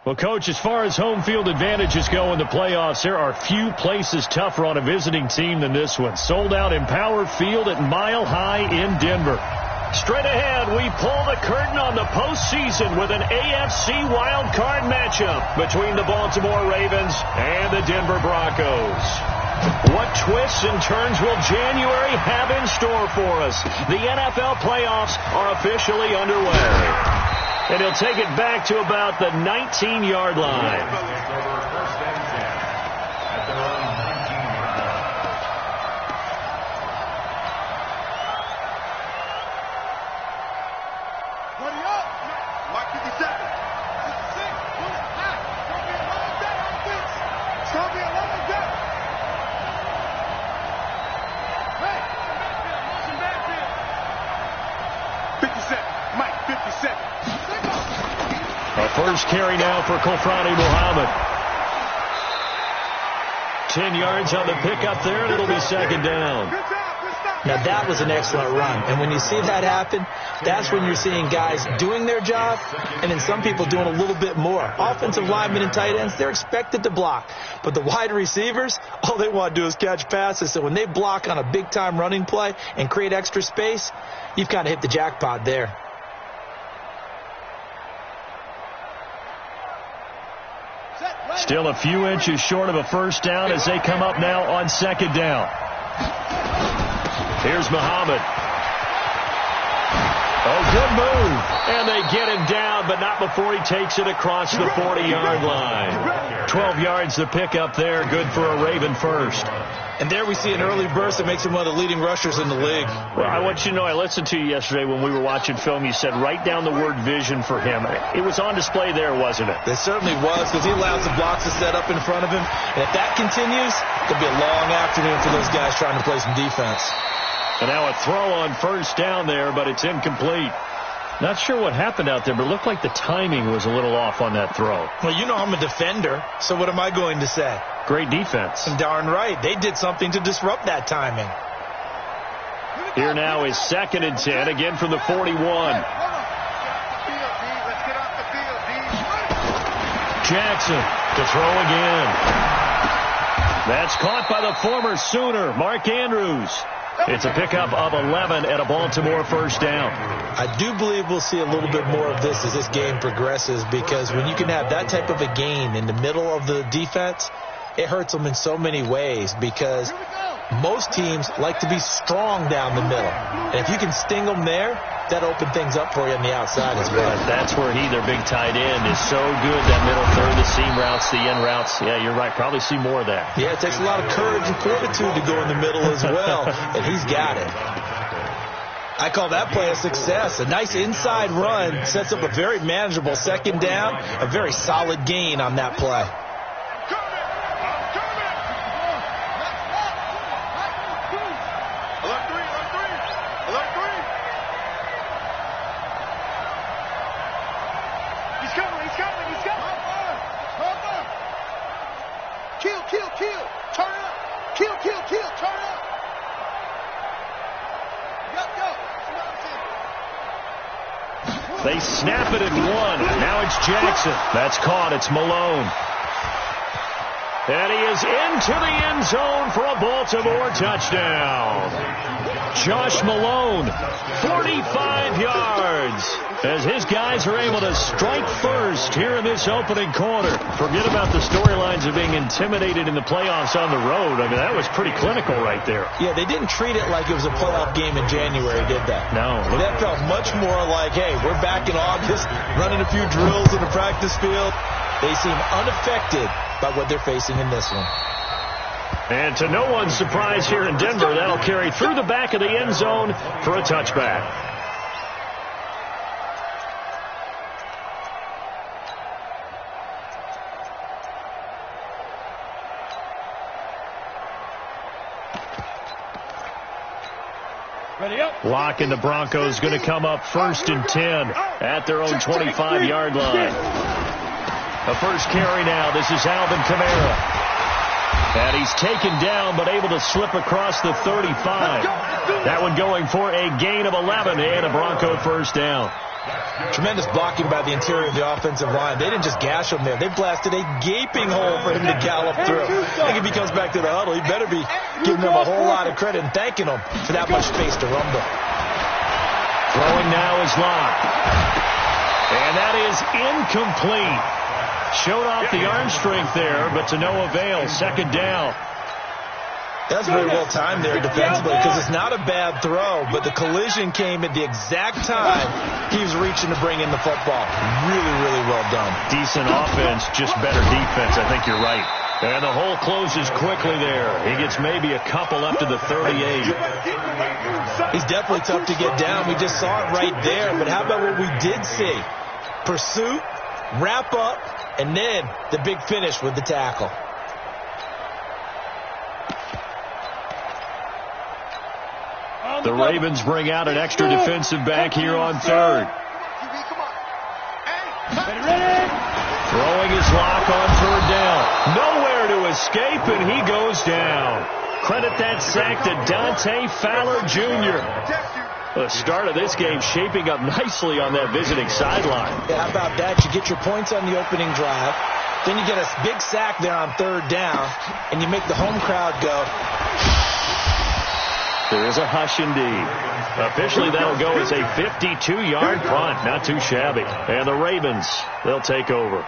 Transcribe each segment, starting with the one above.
Well, Coach, as far as home field advantages go in the playoffs, there are few places tougher on a visiting team than this one. Sold out Empower Field at Mile High in Denver. Straight ahead, we pull the curtain on the postseason with an AFC wildcard matchup between the Baltimore Ravens and the Denver Broncos. What twists and turns will January have in store for us? The NFL playoffs are officially underway. And he'll take it back to about the 19-yard line. First carry now for Kofrani Muhammad. 10 yards on the pickup there, and it'll be second down. Now, that was an excellent run. And when you see that happen, that's when you're seeing guys doing their job and then some people doing a little bit more. Offensive linemen and tight ends, they're expected to block. But the wide receivers, all they want to do is catch passes. So when they block on a big-time running play and create extra space, you've kind of hit the jackpot there. Still a few inches short of a first down as they come up now on second down. Here's Muhammad. Oh, good move. And they get him down, but not before he takes it across the 40-yard line. 12 yards to pick up there. Good for a Raven first. And there we see an early burst that makes him one of the leading rushers in the league. Well, I want you to know, I listened to you yesterday when we were watching film. You said write down the word vision for him. It was on display there, wasn't it? It certainly was, because he allows the blocks to set up in front of him. And if that continues, it'll be a long afternoon for those guys trying to play some defense. And now a throw on first down there, but it's incomplete. Not sure what happened out there, but it looked like the timing was a little off on that throw. Well, you know I'm a defender, so what am I going to say? Great defense. And darn right. They did something to disrupt that timing. Here now is second and 10, again from the 41. Jackson to throw again. That's caught by the former Sooner, Mark Andrews. It's a pickup of 11 and a Baltimore first down. I do believe we'll see a little bit more of this as this game progresses, because when you can have that type of a gain in the middle of the defense, it hurts them in so many ways, because most teams like to be strong down the middle. And if you can sting them there, that opens things up for you on the outside as well. That's where he, their big tight end, is so good. That middle third, the seam routes, the in routes. Yeah, you're right. Probably see more of that. Yeah, it takes a lot of courage and fortitude to go in the middle as well, and he's got it. I call that play a success. A nice inside run sets up a very manageable second down, a very solid gain on that play. They snap it at one. Now it's Jackson. That's caught. It's Malone. And he is into the end zone for a Baltimore touchdown. Josh Malone, 45 yards, as his guys are able to strike first here in this opening quarter. Forget about the storylines of being intimidated in the playoffs on the road. I mean, that was pretty clinical right there. Yeah, they didn't treat it like it was a playoff game in January, did they? No. That felt much more like, hey, we're back in August, running a few drills in the practice field. They seem unaffected by what they're facing in this one. And to no one's surprise here in Denver, that'll carry through the back of the end zone for a touchback. Lock and the Broncos going to come up first and 10 at their own 25-yard line. A first carry now. This is Alvin Kamara. And he's taken down but able to slip across the 35. That one going for a gain of 11 and a Bronco first down. Tremendous blocking by the interior of the offensive line. They didn't just gash him there. They blasted a gaping hole for him to gallop through. I think if he comes back to the huddle, he better be giving them a whole lot of credit and thanking them for that much space to rumble. Throwing now is Locke. And that is incomplete. Showed off the arm strength there, but to no avail. Second down. That's very well timed there defensively because it's not a bad throw, but the collision came at the exact time he was reaching to bring in the football. Really, really well done. Decent offense, just better defense. I think you're right. And the hole closes quickly there. He gets maybe a couple up to the 38. He's definitely tough to get down. We just saw it right there, but how about what we did see? Pursuit, wrap up, and then the big finish with the tackle. The Ravens bring out an extra defensive back here on third. Throwing his Lock on third down. Nowhere to escape, and he goes down. Credit that sack to Dante Fowler Jr. The start of this game shaping up nicely on that visiting sideline. Yeah, how about that? You get your points on the opening drive. Then you get a big sack there on third down, and you make the home crowd go. There is a hush indeed. Officially, that'll go as a 52-yard punt. Not too shabby. And the Ravens, they'll take over.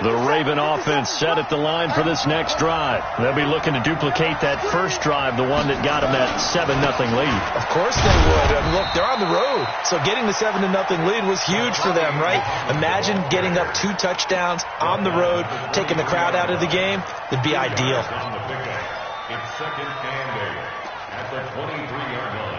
The Raven offense set at the line for this next drive. They'll be looking to duplicate that first drive, the one that got them that 7-0 lead. Of course they would. And look, they're on the road. So getting the 7-0 lead was huge for them, right? Imagine getting up 2 touchdowns on the road, taking the crowd out of the game. It'd be ideal. It's second and 8 at the 23-yard line.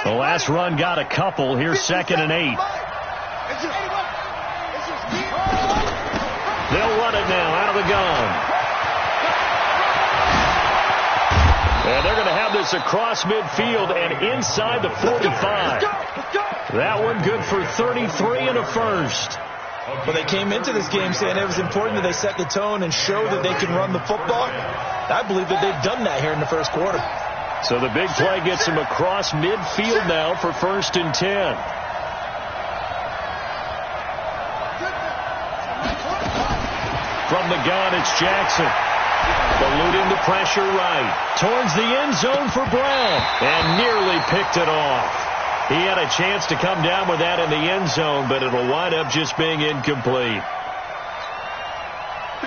The last run got a couple. Here's second and 8. They'll run it now out of the gun. And they're going to have this across midfield and inside the 45. That one good for 33 and a first. Well, they came into this game saying it was important that they set the tone and show that they can run the football. I believe that they've done that here in the first quarter. So the big play gets him across midfield now for first and 10. From the gun, it's Jackson. Eluding the pressure right. Towards the end zone for Brown. And nearly picked it off. He had a chance to come down with that in the end zone, but it'll wind up just being incomplete.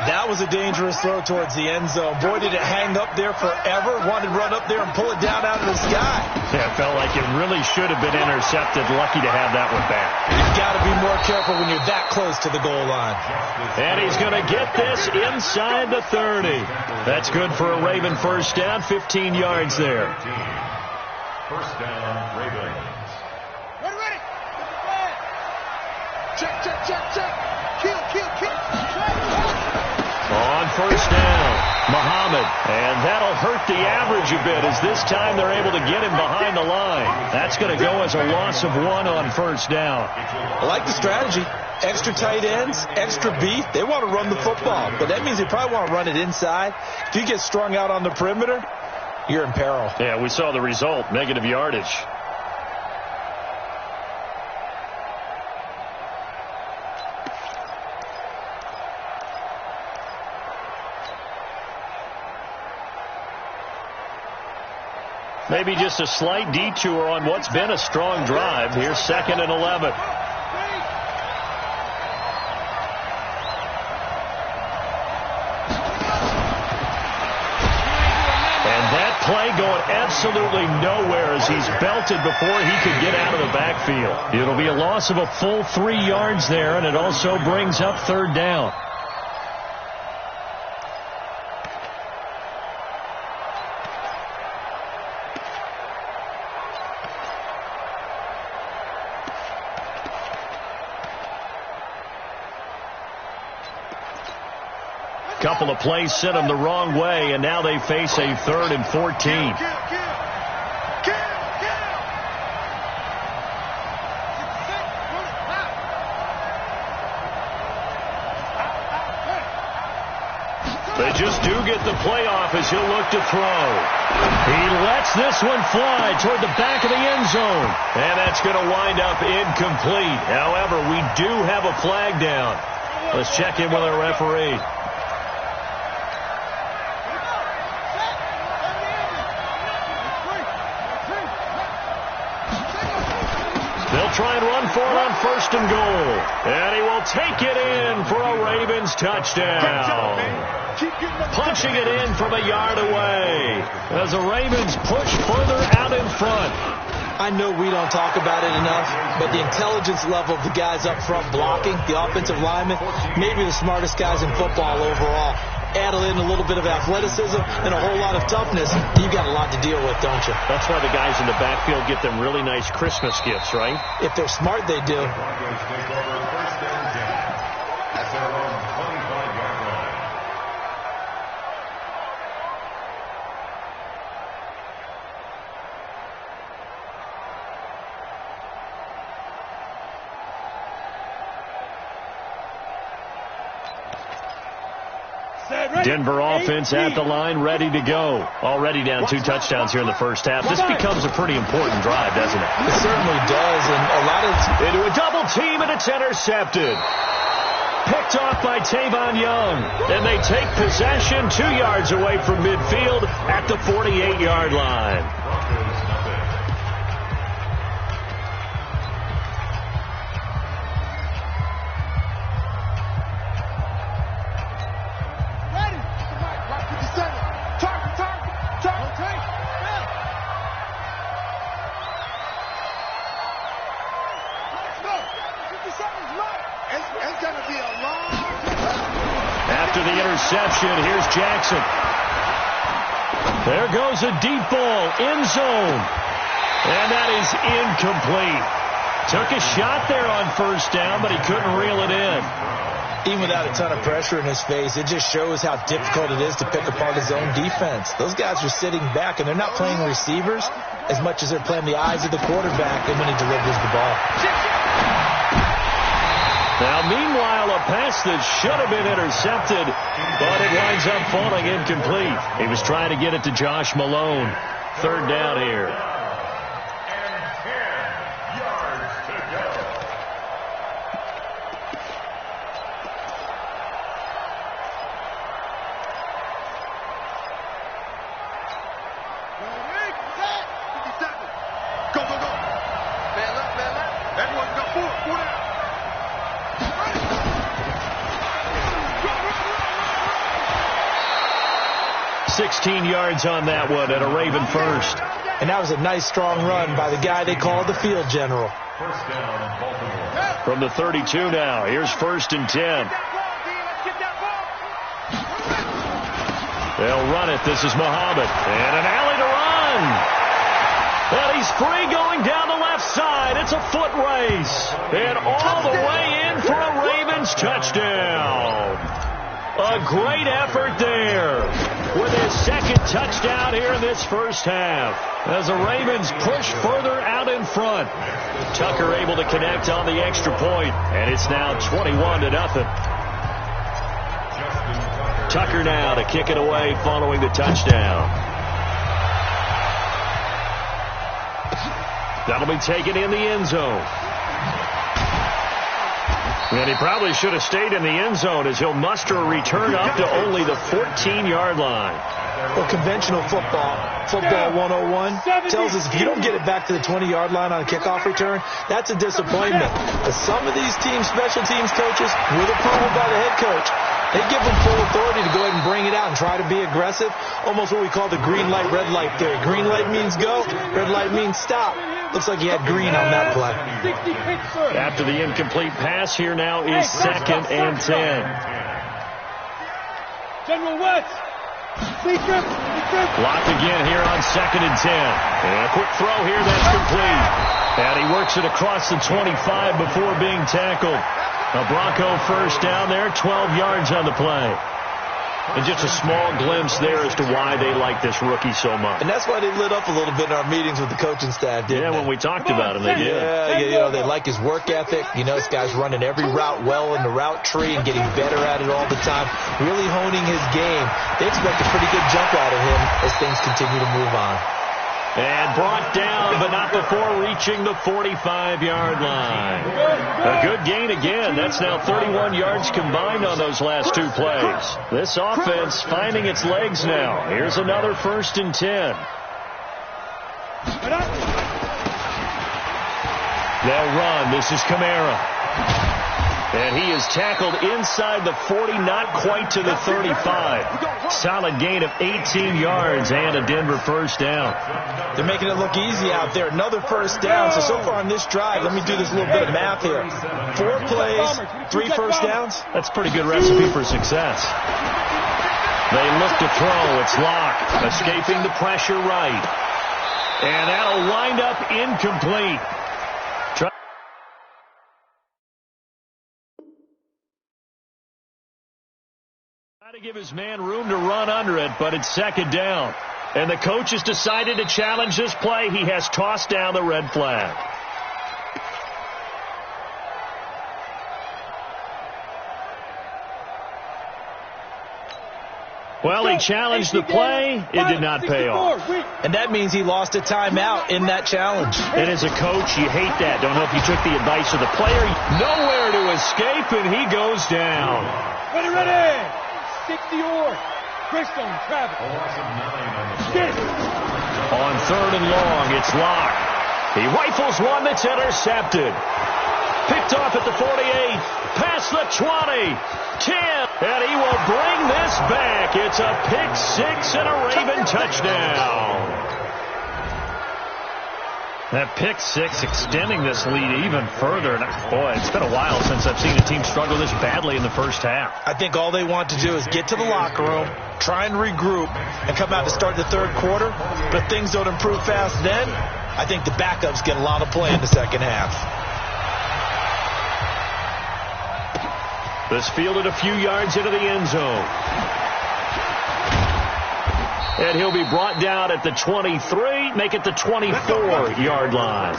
That was a dangerous throw towards the end zone. Boy, did it hang up there forever. Wanted to run up there and pull it down out of the sky. Yeah, it felt like it really should have been intercepted. Lucky to have that one back. You've got to be more careful when you're that close to the goal line. And he's going to get this inside the 30. That's good for a Raven first down, 15 yards there. First down, Ravens. Ready. Check. Kill. On first down, Muhammad. And that'll hurt the average a bit as this time they're able to get him behind the line. That's going to go as a loss of 1 on first down. I like the strategy. Extra tight ends, extra beef. They want to run the football, but that means they probably want to run it inside. If you get strung out on the perimeter, you're in peril. Yeah, we saw the result, negative yardage. Maybe just a slight detour on what's been a strong drive. Here's second and 11. Play going absolutely nowhere as he's belted before he could get out of the backfield. It'll be a loss of a full 3 yards there, and it also brings up third down. Couple of plays sent them the wrong way, and now they face a 3rd and 14. They just do get the playoff as he'll look to throw. He lets this one fly toward the back of the end zone. And that's going to wind up incomplete. However, we do have a flag down. Let's check in with our referee. They'll try and run for it on 1st and goal. And he will take it in for a Ravens touchdown. Punching it in from a yard away as the Ravens push further out in front. I know we don't talk about it enough, but the intelligence level of the guys up front blocking, the offensive linemen, maybe the smartest guys in football overall. Add in a little bit of athleticism and a whole lot of toughness, you've got a lot to deal with, don't you? That's why the guys in the backfield get them really nice Christmas gifts, right? If they're smart, they do. Denver offense at the line, ready to go. Already down 2 touchdowns here in the first half. This becomes a pretty important drive, doesn't it? It certainly does, and a lot of... Into a double team, and it's intercepted. Picked off by Tavon Young. And they take possession 2 yards away from midfield at the 48-yard line. After the interception, here's Jackson. There goes a deep ball, end zone. And that is incomplete. Took a shot there on 1st down, but he couldn't reel it in. Even without a ton of pressure in his face, it just shows how difficult it is to pick apart his own defense. Those guys are sitting back, and they're not playing receivers as much as they're playing the eyes of the quarterback when he delivers the ball. Now, meanwhile, a pass that should have been intercepted, but it winds up falling incomplete. He was trying to get it to Josh Malone. 3rd down here. And 10 yards to go. Go, go, go. Man left, man left. Everyone go forward, out. 16 yards on that one and a Raven first. And that was a nice, strong run by the guy they call the field general. First down, Baltimore. From the 32 now, here's 1st and 10. They'll run it. This is Muhammad. And an alley to run. And he's free going down the left side. It's a foot race. And all the way in for a Ravens touchdown. A great effort there with his 2nd touchdown here in this first half. As the Ravens push further out in front. Tucker able to connect on the extra point. And it's now 21-0. Tucker now to kick it away following the touchdown. That'll be taken in the end zone. And he probably should have stayed in the end zone as he'll muster a return up to only the 14-yard line. Well, conventional football 101, tells us if you don't get it back to the 20-yard line on a kickoff return, that's a disappointment. But some of these teams, special teams coaches, with approval by the head coach, they give them full authority to go ahead and bring it out and try to be aggressive. Almost what we call the green light, red light theory. Green light means go, red light means stop. Looks like he had green on that play. After the incomplete pass, here now is 2nd and 10. General West. Blocked again here on 2nd and 10. And a quick throw here, that's complete. And he works it across the 25 before being tackled. A Bronco first down there, 12 yards on the play. And just a small glimpse there as to why they like this rookie so much. And that's why they lit up a little bit in our meetings with the coaching staff, didn't they? When we talked about him, they did. Yeah, they like his work ethic. This guy's running every route well in the route tree and getting better at it all the time, really honing his game. They expect a pretty good jump out of him as things continue to move on. And brought down, but not before reaching the 45-yard line. A good gain again. That's now 31 yards combined on those last two plays. This offense finding its legs now. Here's another 1st and 10. They'll run. This is Kamara. And he is tackled inside the 40, not quite to the 35. Solid gain of 18 yards and a Denver first down. They're making it look easy out there. Another first down. So far on this drive, let me do this little bit of math here. 4 plays, 3 first downs. That's a pretty good recipe for success. They look to throw. It's Locke, escaping the pressure right. And that'll wind up incomplete. To give his man room to run under it, but it's 2nd down. And the coach has decided to challenge this play. He has tossed down the red flag. Well, he challenged the play. It did not pay off. And that means he lost a timeout in that challenge. And as a coach, you hate that. Don't know if you took the advice of the player. Nowhere to escape, and he goes down. Ready. 60 or Christian Travis. On 3rd and long, it's Locke. He rifles one that's intercepted. Picked off at the 48, past the 20, 10, and he will bring this back. It's a pick 6 and a Raven touchdown. That pick 6 extending this lead even further. And boy, it's been a while since I've seen a team struggle this badly in the first half. I think all they want to do is get to the locker room, try and regroup, and come out to start the 3rd quarter. But if things don't improve fast then, I think the backups get a lot of play in the 2nd half. This fielded a few yards into the end zone. And he'll be brought down at the 23, make it the 24-yard line.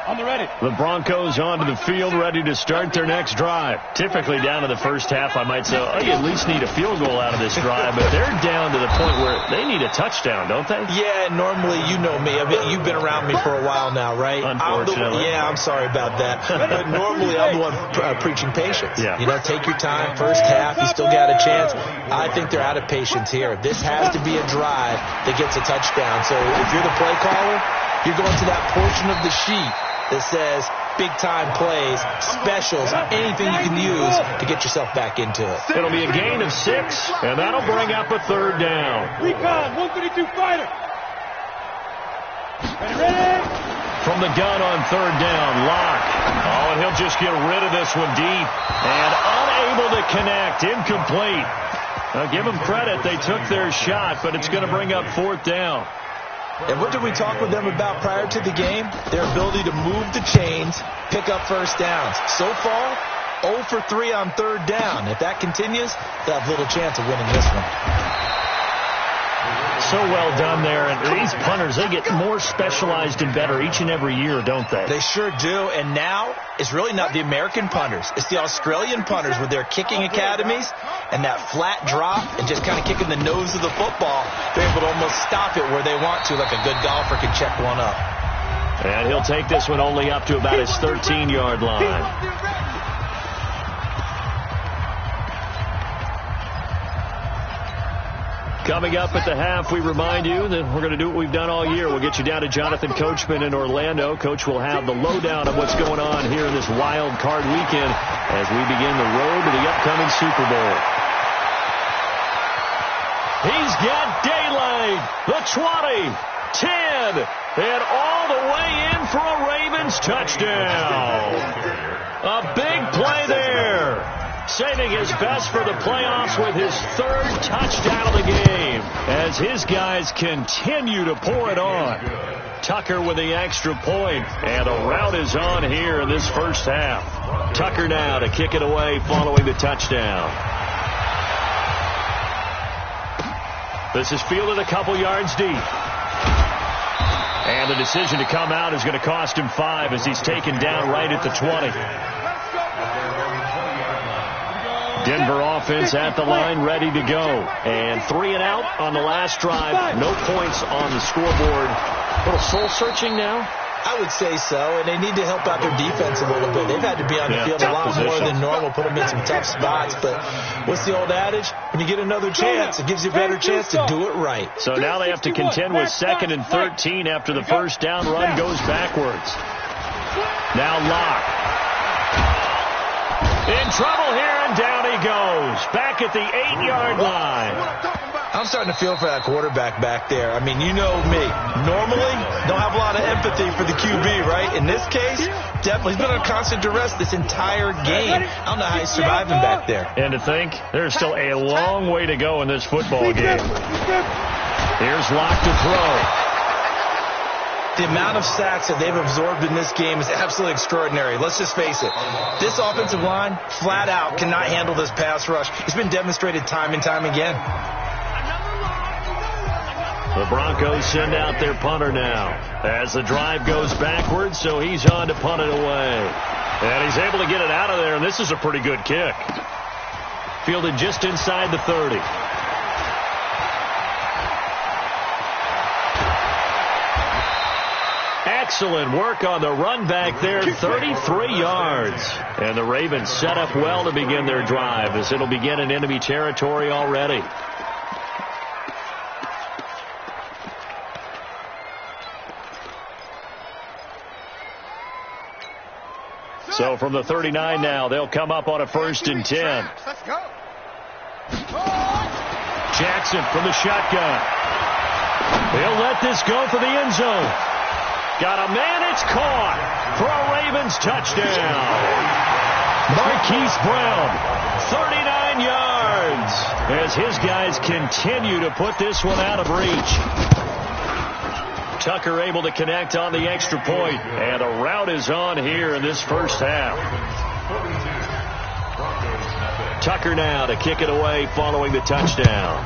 On the ready. The Broncos onto the field, ready to start their next drive. Typically down to the first half, I might say, you at least need a field goal out of this drive. But they're down to the point where they need a touchdown, don't they? Yeah, normally, you know me. I mean, you've been around me for a while now, right? Unfortunately. I'm sorry about that. But normally, I'm the one preaching patience. Yeah. Take your time. First half, you still got a chance. I think they're out of patience here. This has to be a drive that gets a touchdown. So if you're the play caller, you're going to that portion of the sheet that says big-time plays, specials, anything you can use to get yourself back into it. It'll be a gain of 6, and that'll bring up a 3rd down. Recon, 132 fighter. Ready? From the gun on 3rd down, Locke. Oh, and he'll just get rid of this one deep. And unable to connect, incomplete. Now, give them credit. They took their shot, but it's going to bring up 4th down. And what did we talk with them about prior to the game? Their ability to move the chains, pick up first downs. So far, 0 for 3 on 3rd down. If that continues, they'll have little chance of winning this one. So well done there. And these punters, they get more specialized and better each and every year, don't they? They sure do. And now, it's really not the American punters. It's the Australian punters with their kicking academies and that flat drop and just kind of kicking the nose of the football. They're able to almost stop it where they want to, like a good golfer can check one up. And he'll take this one only up to about his 13-yard line. Coming up at the half, we remind you that we're going to do what we've done all year. We'll get you down to Jonathan Coachman in Orlando. Coach will have the lowdown of what's going on here in this wild card weekend as we begin the road to the upcoming Super Bowl. He's got daylight. The 20, 10, and all the way in for a Ravens touchdown. A big play there. saving his best for the playoffs with his third touchdown of the game as his guys continue to pour it on. Tucker with the extra point, and a rout is on here in this first half. Tucker now to kick it away following the touchdown. This is fielded a couple yards deep. And the decision to come out is going to cost him 5 as he's taken down right at the 20. Denver offense at the line, ready to go. And 3 and out on the last drive. No points on the scoreboard. A little soul-searching now? I would say so, and they need to help out their defense a little bit. They've had to be on the field a lot more than normal, put them in some tough spots. But what's the old adage? When you get another chance, it gives you a better chance to do it right. So now they have to contend with 2nd and 13 after the first down run goes backwards. Now Locke. In trouble here, and down he goes. Back at the 8-yard line. I'm starting to feel for that quarterback back there. I mean, you know me. Normally, don't have a lot of empathy for the QB, right? In this case, definitely. He's been under constant duress this entire game. I don't know how he's surviving back there. And to think, there's still a long way to go in this football game. Here's Locke to throw. The amount of sacks that they've absorbed in this game is absolutely extraordinary. Let's just face it. This offensive line, flat out, cannot handle this pass rush. It's been demonstrated time and time again. The Broncos send out their punter now as the drive goes backwards, so he's on to punt it away. And he's able to get it out of there, and this is a pretty good kick. Fielded just inside the 30. Excellent work on the run back there, 33 yards. And the Ravens set up well to begin their drive as it'll begin in enemy territory already. So from the 39 now, they'll come up on a 1st and 10. Let's go. Jackson from the shotgun. He'll let this go for the end zone. Got a man, it's caught for a Ravens touchdown. Marquise Brown, 39 yards, as his guys continue to put this one out of reach. Tucker able to connect on the extra point, and a rout is on here in this first half. Tucker now to kick it away following the touchdown.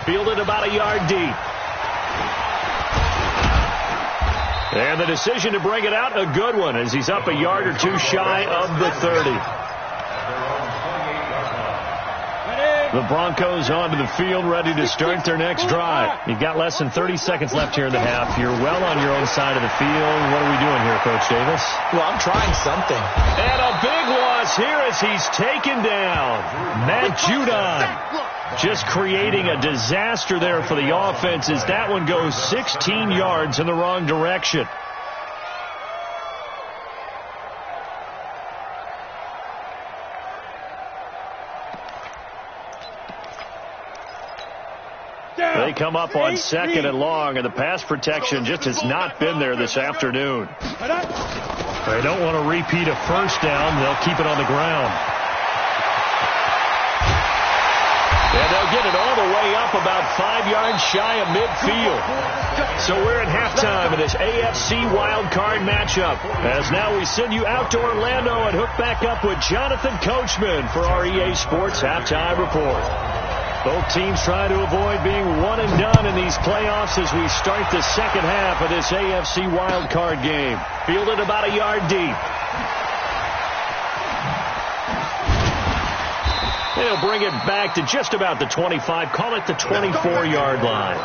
Fielded about a yard deep. And the decision to bring it out, a good one, as he's up a yard or two shy of the 30. The Broncos onto the field, ready to start their next drive. You've got less than 30 seconds left here in the half. You're well on your own side of the field. What are we doing here, Coach Davis? Well, I'm trying something. And a big loss here as he's taken down. Matt Judon just creating a disaster there for the offense as that one goes 16 yards in the wrong direction. They come up on 2nd and long, and the pass protection just has not been there this afternoon. They don't want to repeat a first down. They'll keep it on the ground. And they'll get it all the way up about 5 yards shy of midfield. So we're at halftime of this AFC wildcard matchup. As now we send you out to Orlando and hook back up with Jonathan Coachman for our EA Sports Halftime Report. Both teams trying to avoid being one and done in these playoffs as we start the second half of this AFC wildcard game. Fielded about a yard deep. They'll bring it back to just about the 25. Call it the 24-yard line.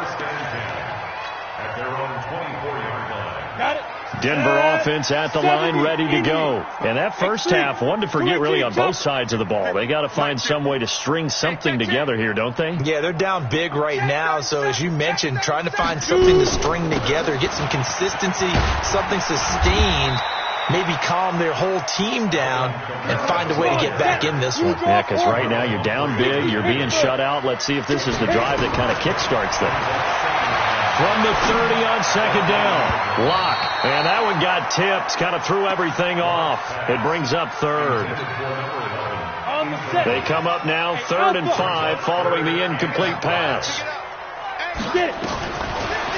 Got it. Denver offense at the line, ready to go. And that first half, one to forget really on both sides of the ball. They got to find some way to string something together here, don't they? Yeah, they're down big right now. So as you mentioned, trying to find something to string together, get some consistency, something sustained, maybe calm their whole team down and find a way to get back in this one. Yeah, because right now you're down big, you're being shut out. Let's see if this is the drive that kind of kickstarts them. from the 30 on second down. Lock. And that one got tipped. Kind of threw everything off. It brings up third. They come up now 3rd and 5 following the incomplete pass.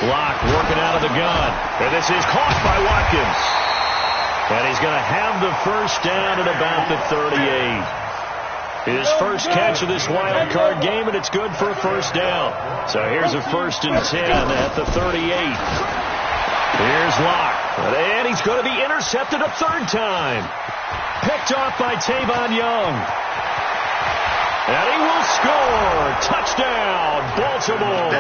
Lock working out of the gun. And this is caught by Watkins. And he's going to have the first down at about the 38. His first catch of this wild card game, and it's good for a first down. So here's a 1st and 10 at the 38. Here's Locke. And he's going to be intercepted a 3rd time. Picked off by Tavon Young. And he will score. Touchdown, Baltimore.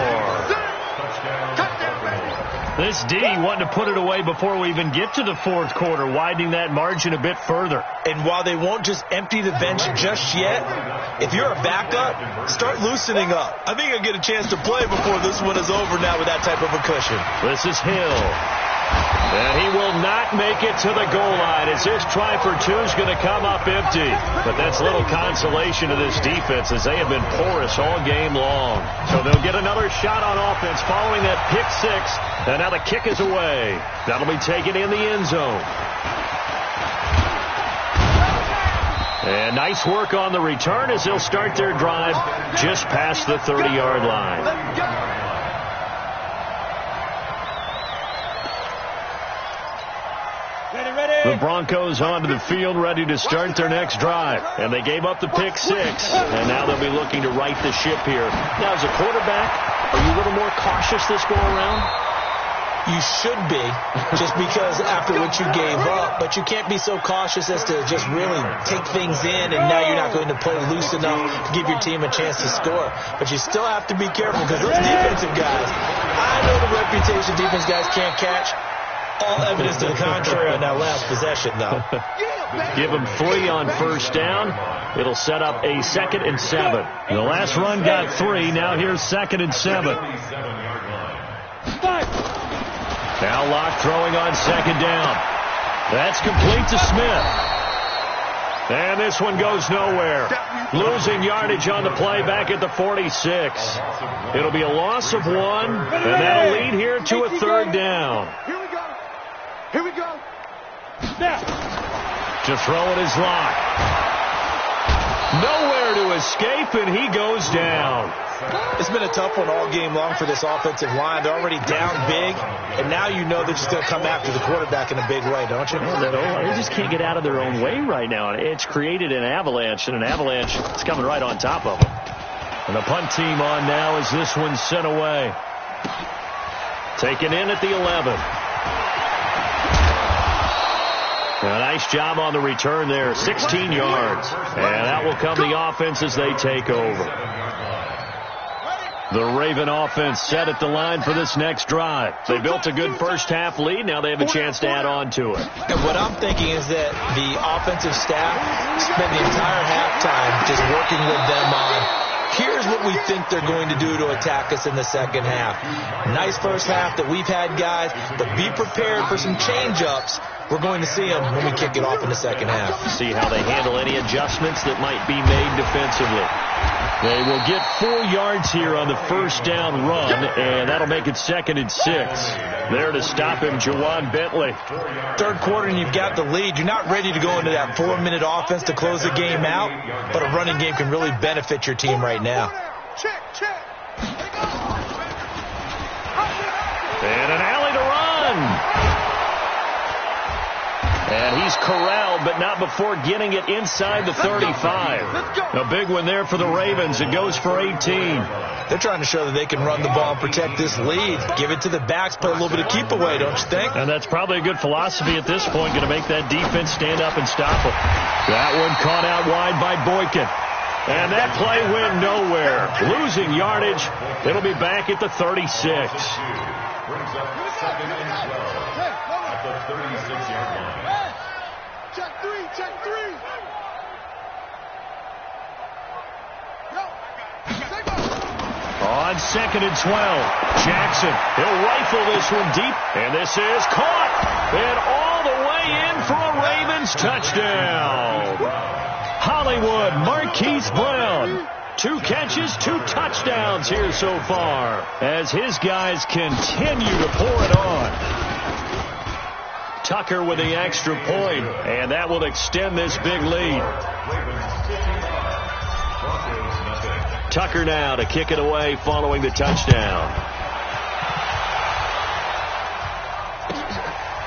This D wanting to put it away before we even get to the 4th quarter, widening that margin a bit further. And while they won't just empty the bench just yet, if you're a backup, start loosening up. I think I'll get a chance to play before this one is over now with that type of a cushion. This is Hill. And he will not make it to the goal line as this try for 2 is going to come up empty. But that's little consolation to this defense as they have been porous all game long. So they'll get another shot on offense following that pick 6. And now the kick is away. That'll be taken in the end zone. And nice work on the return as they'll start their drive just past the 30-yard line. The Broncos onto the field ready to start their next drive. And they gave up the pick 6. And now they'll be looking to right the ship here. Now, as a quarterback, are you a little more cautious this go around? You should be, just because after what you gave up. But you can't be so cautious as to just really take things in, and now you're not going to play loose enough to give your team a chance to score. But you still have to be careful because those defensive guys, I know the reputation defense guys can't catch. All evidence to the contrary on that last possession, though. Give them 3 on first down. It'll set up a 2nd and 7. The last run got 3. Now here's 2nd and 7. Now Locke throwing on 2nd down. That's complete to Smith. And this one goes nowhere. Losing yardage on the play back at the 46. It'll be a loss of 1, and that'll lead here to a 3rd down. Here we go. Now. To throw it is Locke. Nowhere to escape, and he goes down. It's been a tough one all game long for this offensive line. They're already down big, and now you know they're just going to come after the quarterback in a big way, don't you? They just can't get out of their own way right now. It's created an avalanche, and an avalanche is coming right on top of them. And the punt team on now as this one's sent away. Taken in at the 11. A nice job on the return there, 16 yards. And that will come the offense as they take over. The Raven offense set at the line for this next drive. They built a good first half lead. Now they have a chance to add on to it. And what I'm thinking is that the offensive staff spent the entire halftime just working with them on, here's what we think they're going to do to attack us in the second half. Nice first half that we've had, guys, but be prepared for some change-ups. We're going to see them when we kick it off in the second half. See how they handle any adjustments that might be made defensively. They will get 4 yards here on the first down run, and that'll make it 2nd and 6. There to stop him, Jawan Bentley. 3rd quarter, and you've got the lead. You're not ready to go into that 4-minute offense to close the game out, but a running game can really benefit your team right now. And an alley to run. And he's corralled, but not before getting it inside the 35. A big one there for the Ravens. It goes for 18. They're trying to show that they can run the ball and protect this lead. Give it to the backs, play a little bit of keep away, don't you think? And that's probably a good philosophy at this point, going to make that defense stand up and stop them. That one caught out wide by Boykin. And that play went nowhere. Losing yardage. It'll be back at the 36. Brings up 2nd and 12 at the 36-yard line. Check 3, check 3. On 2nd and 12, Jackson, he'll rifle this one deep, and this is caught, and all the way in for a Ravens touchdown. Hollywood Marquise Brown 2 catches, 2 touchdowns here so far as his guys continue to pour it on. Tucker with the extra point, and that will extend this big lead. Tucker now to kick it away following the touchdown.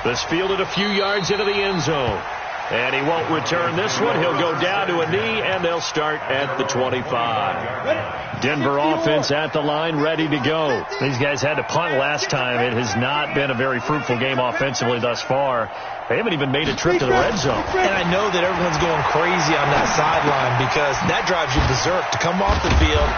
This fielded a few yards into the end zone. And he won't return this one. He'll go down to a knee, and they'll start at the 25. Denver offense at the line, ready to go. These guys had to punt last time. It has not been a very fruitful game offensively thus far. They haven't even made a trip to the red zone. And I know that everyone's going crazy on that sideline because that drives you berserk to come off the field,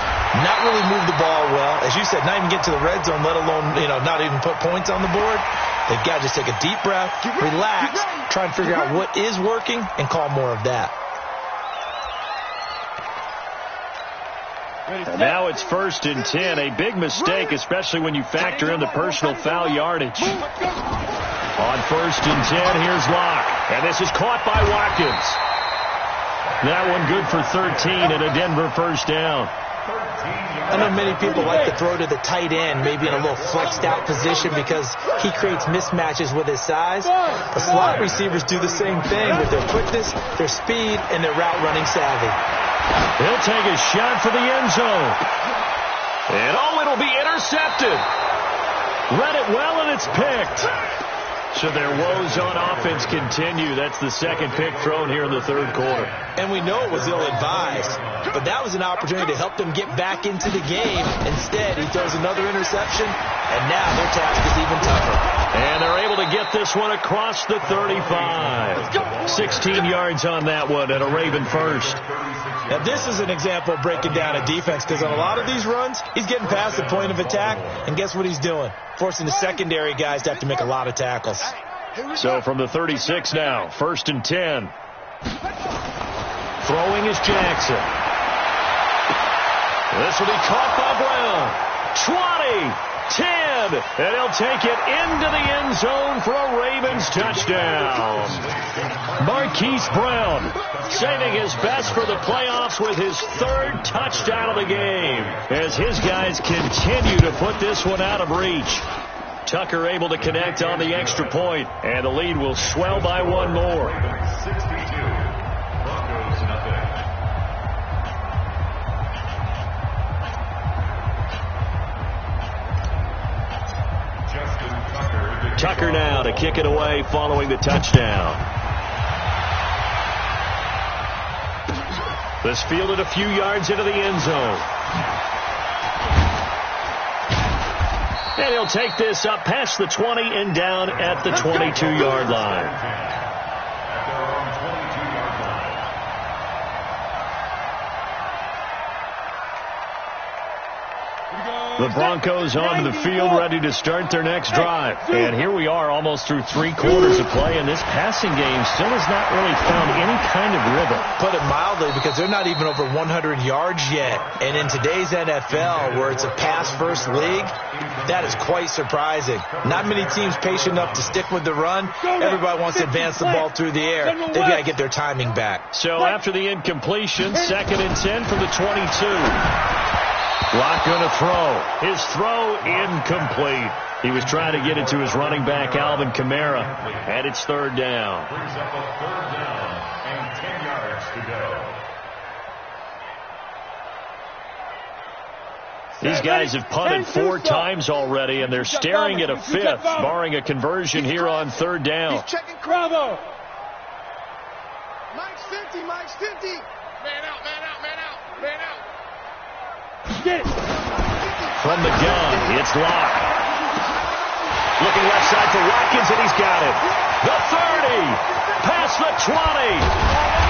not really move the ball well. As you said, not even get to the red zone, let alone, not even put points on the board. They've got to just take a deep breath, relax, try and figure out what is working, and call more of that. And now it's 1st and 10. A big mistake, especially when you factor in the personal foul yardage. On 1st and 10, here's Locke. And this is caught by Watkins. That one good for 13 and a Denver first down. I know many people like to throw to the tight end, maybe in a little flexed out position because he creates mismatches with his size. The slot receivers do the same thing with their quickness, their speed, and their route running savvy. He'll take a shot for the end zone. And it'll be intercepted. Read it well, and it's picked. So their woes on offense continue. That's the second pick thrown here in the third quarter. And we know it was ill-advised, but that was an opportunity to help them get back into the game. Instead, he throws another interception, and now their task is even tougher. And they're able to get this one across the 35. 16 yards on that one, and a Raven first. Now, this is an example of breaking down a defense because on a lot of these runs, he's getting past the point of attack, and guess what he's doing? Forcing the secondary guys to have to make a lot of tackles. So from the 36 now, 1st and 10. Throwing is Jackson. This will be caught by Brown. 20, 10, and he'll take it into the end zone for a Ravens touchdown. Marquise Brown saving his best for the playoffs with his 3rd touchdown of the game as his guys continue to put this one out of reach. Tucker able to connect on the extra point, and the lead will swell by one more. 62. Broncos nothing. Tucker now to kick it away following the touchdown. This fielded a few yards into the end zone. And he'll take this up past the 20 and down at the 22-yard line. The Broncos onto the field, ready to start their next drive. And here we are almost through 3 quarters of play, and this passing game still has not really found any kind of rhythm. Put it mildly, because they're not even over 100 yards yet. And in today's NFL, where it's a pass-first league, that is quite surprising. Not many teams patient enough to stick with the run. Everybody wants to advance the ball through the air. They've got to get their timing back. So after the incompletion, 2nd and 10 from the 22. Locke going to throw. His throw incomplete. He was trying to get it to his running back, Alvin Kamara, and it's 3rd down. Brings up a 3rd down and 10 yards to go. These guys have punted 4 times already, and they're staring at a 5th, barring a conversion here on 3rd down. He's checking Cravo. Mike's 50, Mike's 50. Man out, man out, man out, man out. Get it. From the gun, it's Locke. Looking left side for Watkins, and he's got it. The 30, past the 20.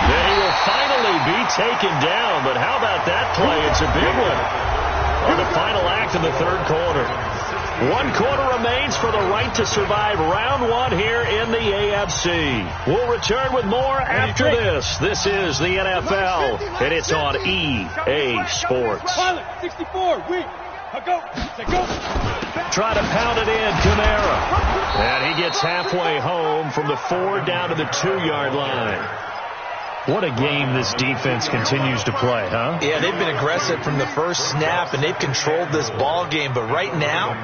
Then he will finally be taken down, but how about that play? It's a big one on the final act of the 3rd quarter. 1 quarter remains for the right to survive round 1 here in the AFC. We'll return with more after this. This is the NFL, and it's on EA Sports. 64, we go. Try to pound it in, Kamara. And he gets halfway home from the 4 down to the 2-yard line. What a game this defense continues to play, huh? Yeah, they've been aggressive from the first snap, and they've controlled this ball game. But right now,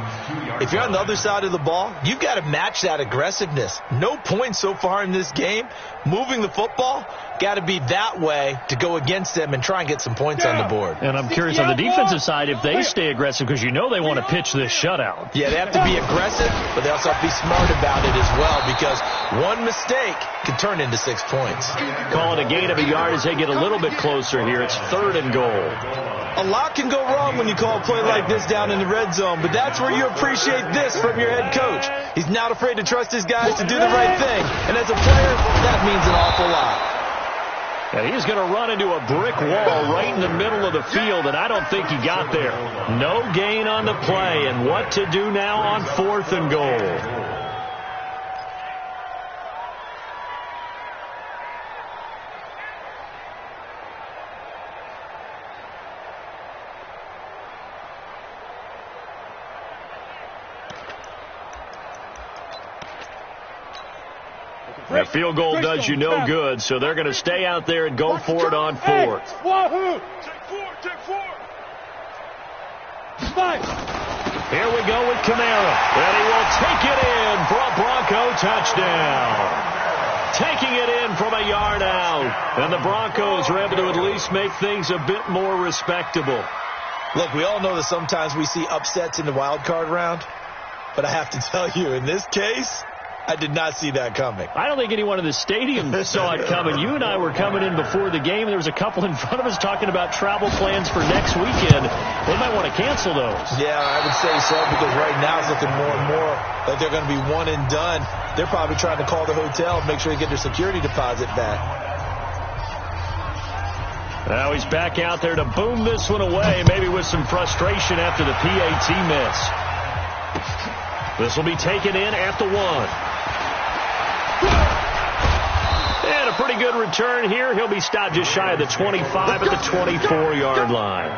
if you're on the other side of the ball, you've got to match that aggressiveness. No points so far in this game. Moving the football, got to be that way to go against them and try and get some points on the board. And I'm curious on the defensive side if they stay aggressive, because you know they want to pitch this shutout. Yeah, they have to be aggressive, but they also have to be smart about it as well, because one mistake can turn into 6 points. Call it a gain of a yard as they get a little bit closer here. It's 3rd and goal. A lot can go wrong when you call a play like this down in the red zone, but that's where you appreciate this from your head coach. He's not afraid to trust his guys to do the right thing, and as a player, that means an awful lot. And he's going to run into a brick wall right in the middle of the field, and I don't think he got there. No gain on the play, and what to do now on 4th and goal. That field goal does you no good, so they're going to stay out there and go for it on 4th. Wahoo! Take 4. Here we go with Kamara, and he will take it in for a Bronco touchdown. Taking it in from a yard out, and the Broncos are able to at least make things a bit more respectable. Look, we all know that sometimes we see upsets in the wild card round, but I have to tell you, in this case, I did not see that coming. I don't think anyone in the stadium saw it coming. You and I were coming in before the game. There was a couple in front of us talking about travel plans for next weekend. They might want to cancel those. Yeah, I would say so, because right now it's looking more and more like they're going to be one and done. They're probably trying to call the hotel and make sure they get their security deposit back. Now he's back out there to boom this one away, maybe with some frustration after the PAT miss. This will be taken in at the 1. And a pretty good return here. He'll be stopped just shy of the 25 at the 24-yard line.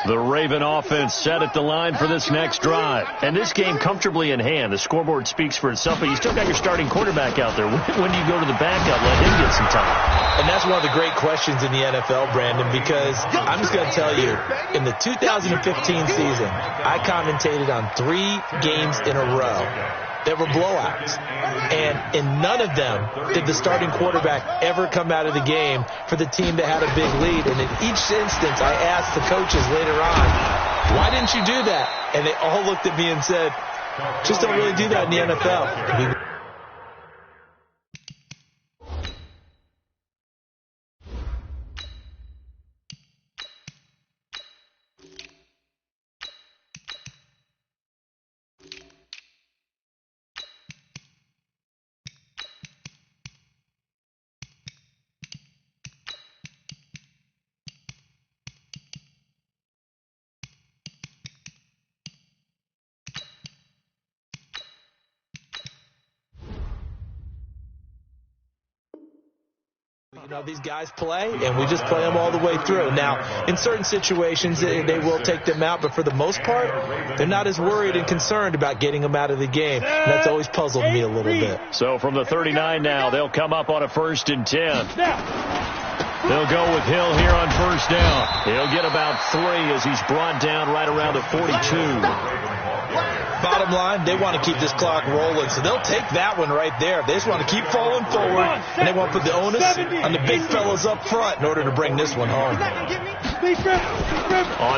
The Raven offense set at the line for this next drive. And this game comfortably in hand. The scoreboard speaks for itself, but you still got your starting quarterback out there. When do you go to the backup? Let him get some time. And that's one of the great questions in the NFL, Brandon, because I'm just going to tell you, in the 2015 season, I commentated on 3 games in a row. There were blowouts, and in none of them did the starting quarterback ever come out of the game for the team that had a big lead. And in each instance, I asked the coaches later on, why didn't you do that? And they all looked at me and said, just don't really do that in the NFL. You know, these guys play, and we just play them all the way through. Now, in certain situations, they will take them out, but for the most part, they're not as worried and concerned about getting them out of the game. And that's always puzzled me a little bit. So from the 39 now, they'll come up on a 1st and 10. They'll go with Hill here on 1st down. He'll get about 3 as he's brought down right around the 42. Bottom line, they want to keep this clock rolling, so they'll take that one right there. They just want to keep falling forward, and they want to put the onus on the big fellas up front in order to bring this one home. On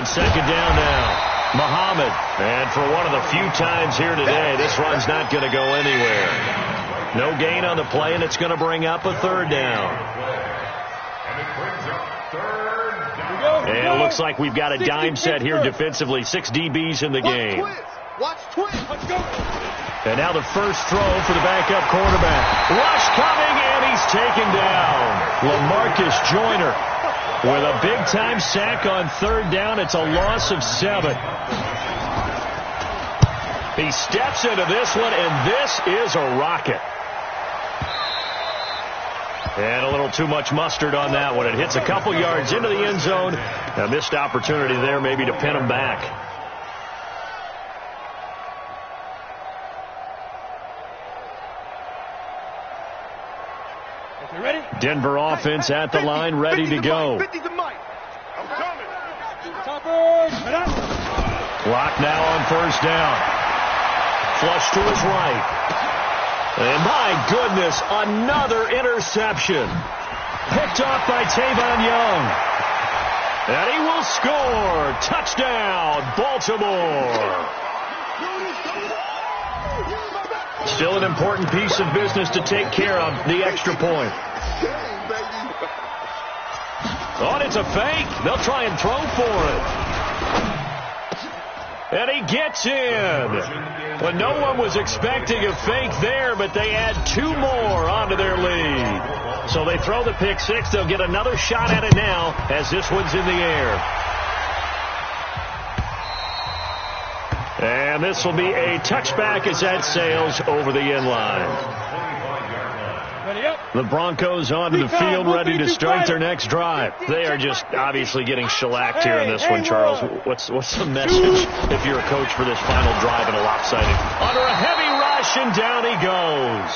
2nd down now, Muhammad. And for one of the few times here today, this run's not going to go anywhere. No gain on the play, and it's going to bring up a 3rd down. And it looks like we've got a dime set here defensively. 6 DBs in the game. Watch twins. Let's go. And now the first throw for the backup quarterback. Rush coming, and he's taken down. LaMarcus Joyner with a big-time sack on 3rd down. It's a loss of 7. He steps into this one, and this is a rocket. And a little too much mustard on that one. It hits a couple yards into the end zone. A missed opportunity there maybe to pin him back. Okay, ready? Denver offense at the line, ready to go. 50 the mic. I'm coming. Toppers, Clock now on first down. Flush to his right. And my goodness, another interception. Picked off by Tavon Young. And he will score. Touchdown, Baltimore. Still an important piece of business to take care of, the extra point. Oh, it's a fake. They'll try and throw for it. And he gets in. Well, no one was expecting a fake there, but they add 2 more onto their lead. So they throw the pick six. They'll get another shot at it now as this one's in the air. And this will be a touchback as that sails over the end line. The Broncos onto the field, ready to start their next drive. They are just obviously getting shellacked here in this one, Charles. What's the message if you're a coach for this final drive in a lopsided? Under a heavy rush, and down he goes.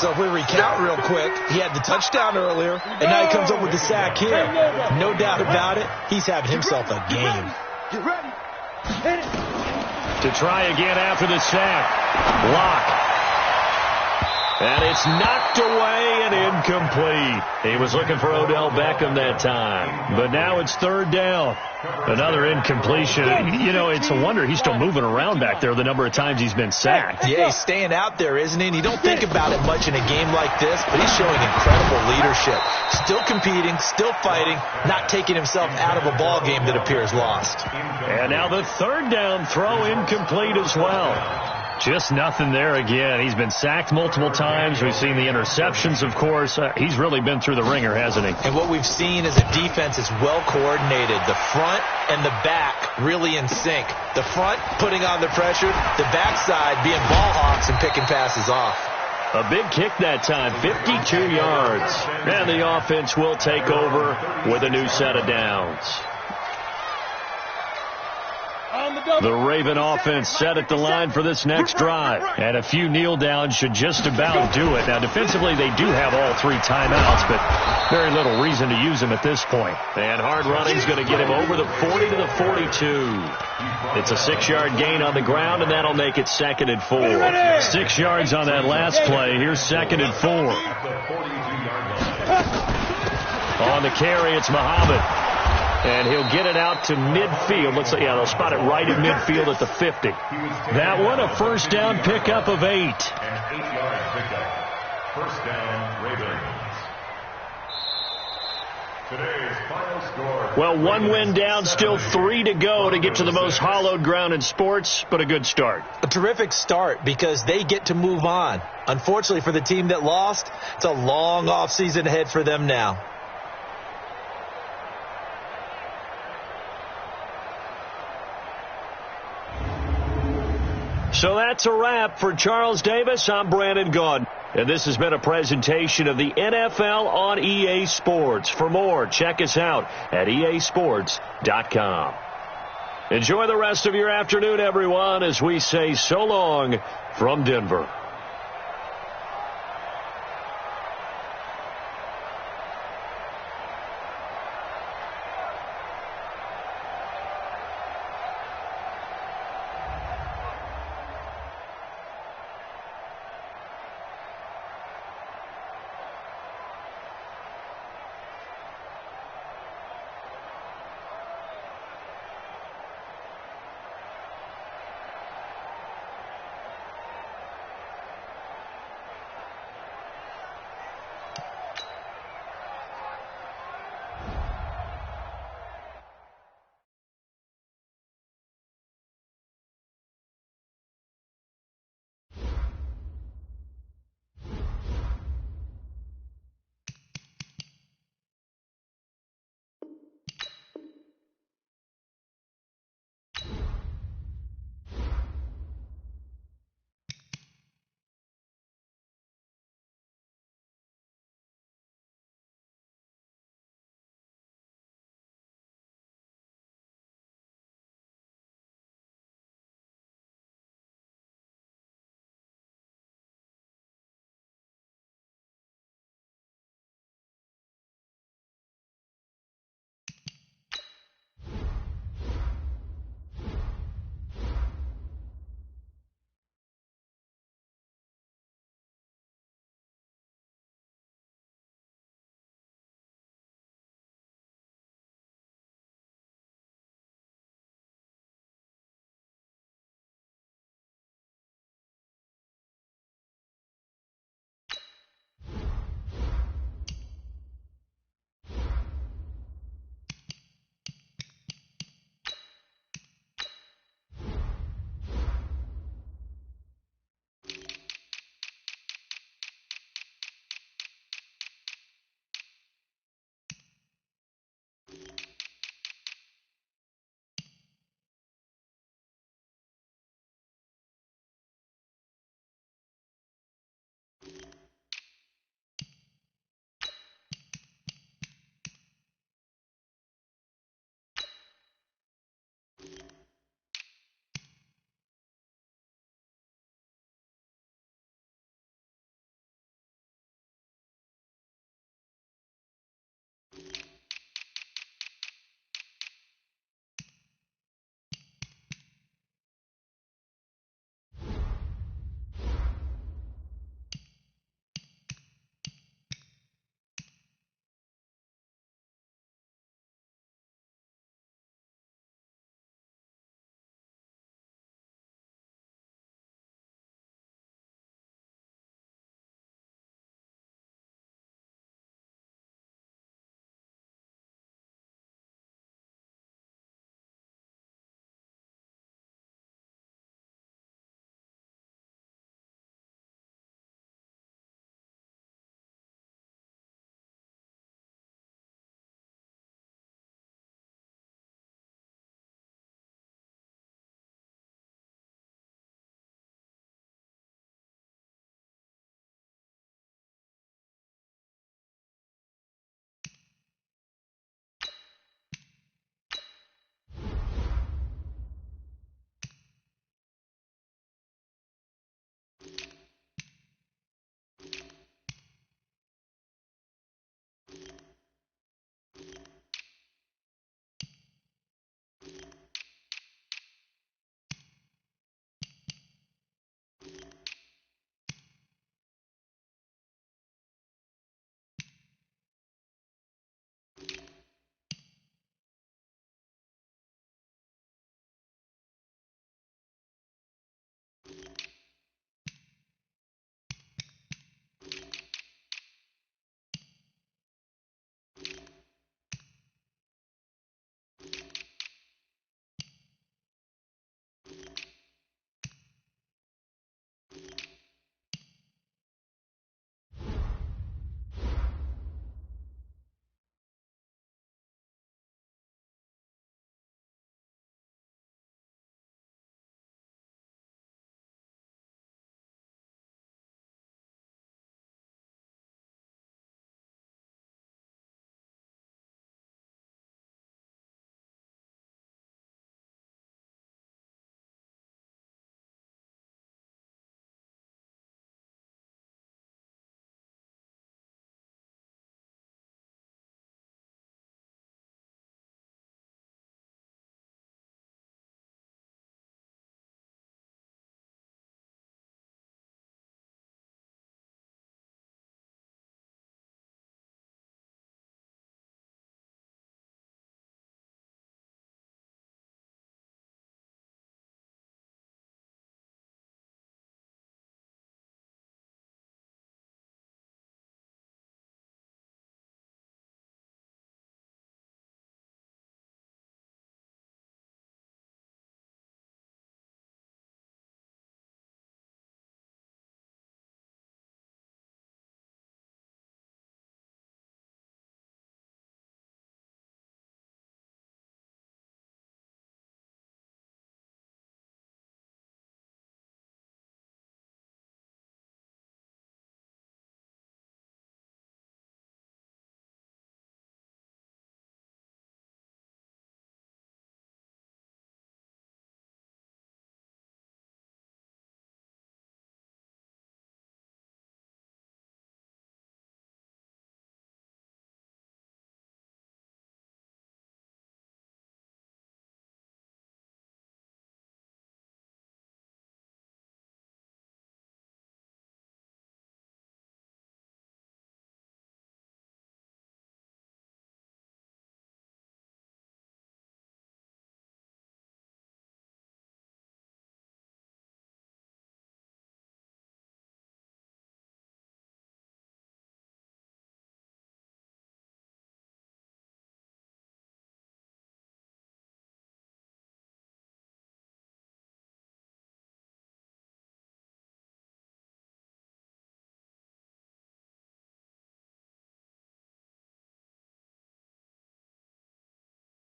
So if we recount real quick, he had the touchdown earlier, and now he comes up with the sack here. No doubt about it, he's having himself a game. Get ready. Hit it. To try again after the sack. Block. And it's knocked away and incomplete. He was looking for Odell Beckham that time. But now it's third down. Another incompletion. You know, it's a wonder he's still moving around back there the number of times he's been sacked. Yeah, he's staying out there, isn't he? And you don't think about it much in a game like this, but he's showing incredible leadership. Still competing, still fighting, not taking himself out of a ball game that appears lost. And now the third down throw incomplete as well. Just nothing there again. He's been sacked multiple times. We've seen the interceptions, of course. He's really been through the ringer, hasn't he? And what we've seen is a defense is well coordinated. The front and the back really in sync. The front putting on the pressure, the backside being ball hawks and picking passes off. A big kick that time, 52 yards. And the offense will take over with a new set of downs. The Raven offense set at the line for this next drive. And a few kneel downs should just about do it. Now, defensively, they do have all 3 timeouts, but very little reason to use them at this point. And hard running's going to get him over the 40 to the 42. It's a 6-yard gain on the ground, and that'll make it 2nd and 4. 6 yards on that last play. Here's 2nd and 4. On the carry, it's Muhammad. And he'll get it out to midfield. Looks like, yeah, they'll spot it right at midfield at the 50. That one, a first down pickup of 8. An 8-yard pickup. First down, Ravens. Today's final score. Well, 1 win down, still 3 to go to get to the most hallowed ground in sports, but a good start. A terrific start because they get to move on. Unfortunately for the team that lost, it's a long offseason ahead for them now. So that's a wrap for Charles Davis. I'm Brandon Gaudin. And this has been a presentation of the NFL on EA Sports. For more, check us out at easports.com. Enjoy the rest of your afternoon, everyone, as we say so long from Denver.